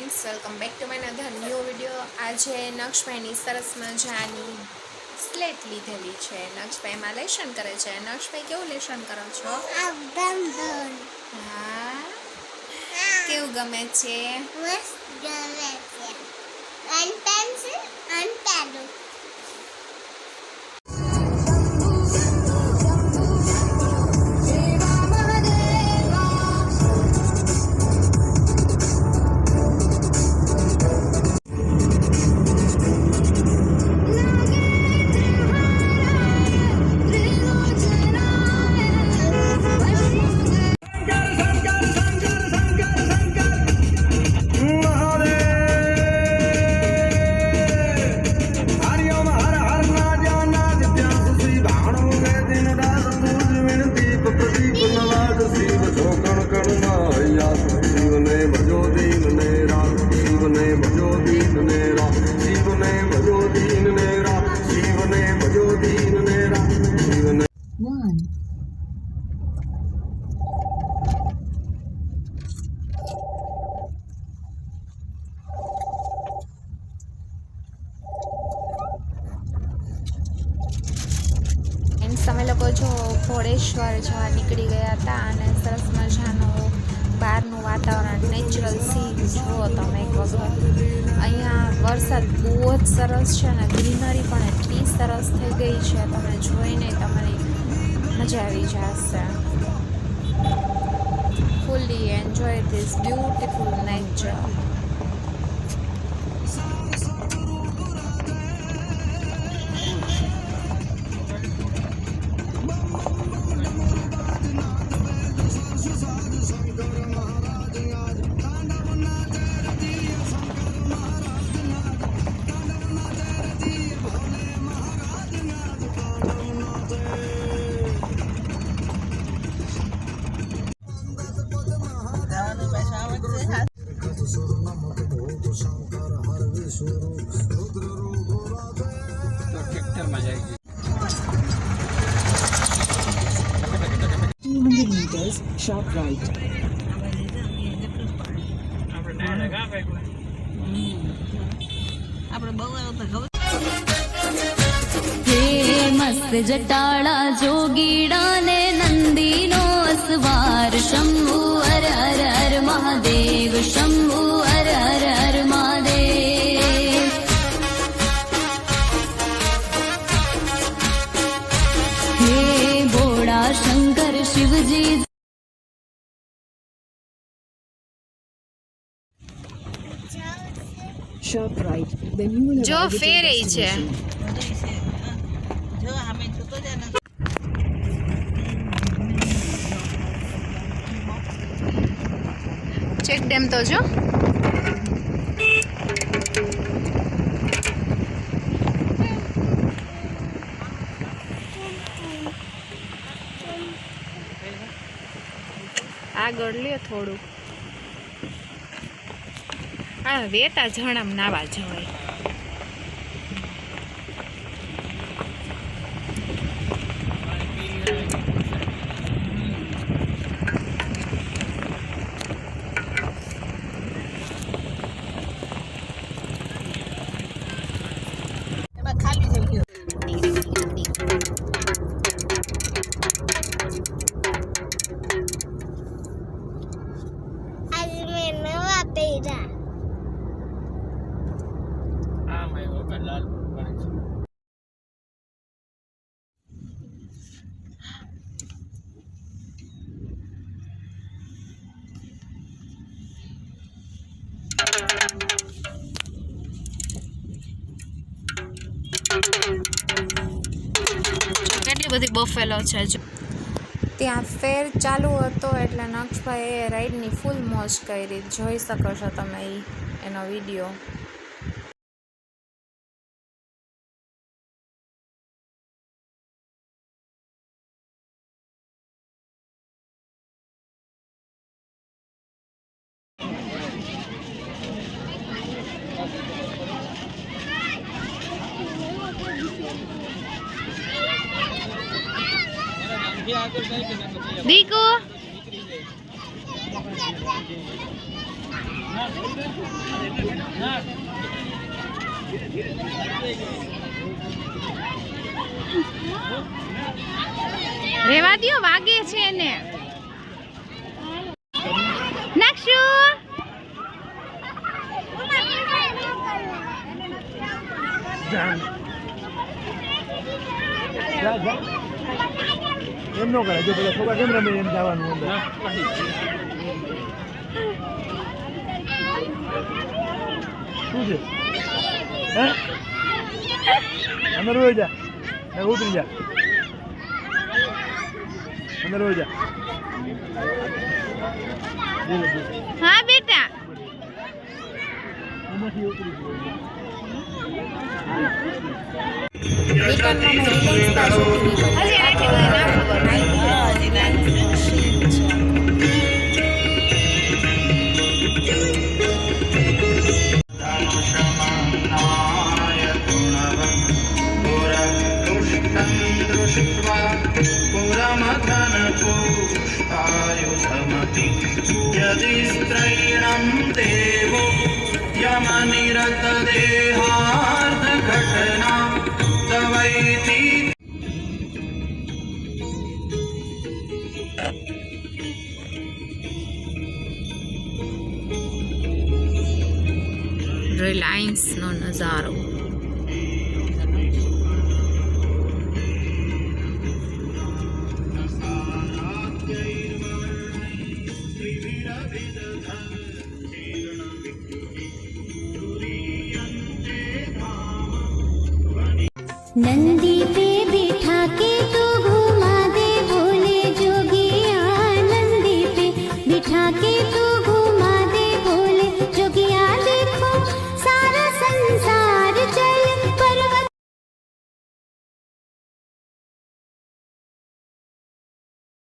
Friends, welcome back to my another new video. आज नक्षभाई सरस मजानी slate लीधेली है। नक्षभाई में लेशन करे छे। नक्षभाई केवुं लेशन करो छो? हाँ, केवुं गमे छे? मस्त गमे छे। अन पेंसिल अन पेन। તમે લોકો જો ઘોડેશ્વર જવા નીકળી ગયા હતા અને સરસ મજાનું બહારનું વાતાવરણ નેચરલ સીન જુઓ તમે એક વખત। અહીંયા વરસાદ બહુ જ સરસ છે અને ગ્રીનરી પણ એટલી સરસ થઈ ગઈ છે, તમે જોઈને તમારી મજા આવી જશે। Fully enjoy this beautiful nature. meters, sharp right. हे मस्त जटाड़ा जोगीड़ा ने नंदीनो अस्वार शंभु हर हर हर महादेव शंभु हर हर हर महादेव। हे Vohra Shankar Shivji Sharp right. Then you will જો arrive at ફેર your એ છે। ચેક ડેમ તો જો આગળ લે થોડું। આ વેતા ઝરણામાં નાવા જવાય। आज मैं नवा पेड़ा। કેટલી બધી બફેલો છે। ત્યાં ફેર ચાલુ હતો એટલે નક્ષભાઈએ રાઈડની ફૂલ મોજ કરી। જોઈ શકો છો તમે એનો વિડીયો। દીકુ રેવા દ્યો, વાગે છે એને. નાખશું. એમ નો કરે, જો પેલા છોકરા કેમ રમે એમ જવાનું અંદર. શું છે? હે અંદર રોઈ જા, ઉતરી જા, અંદર રોઈ જા. હા બેટા. એમાંથી ઉતરી જા. રિટર્નમાં મેં રિલાયન્સ પાસેથી નીકળ્યા यदिस्त्रैणं देवो यमनिरतदेहार्धघटना तवैति રિલાયન્સનો નજારો. नंदी पे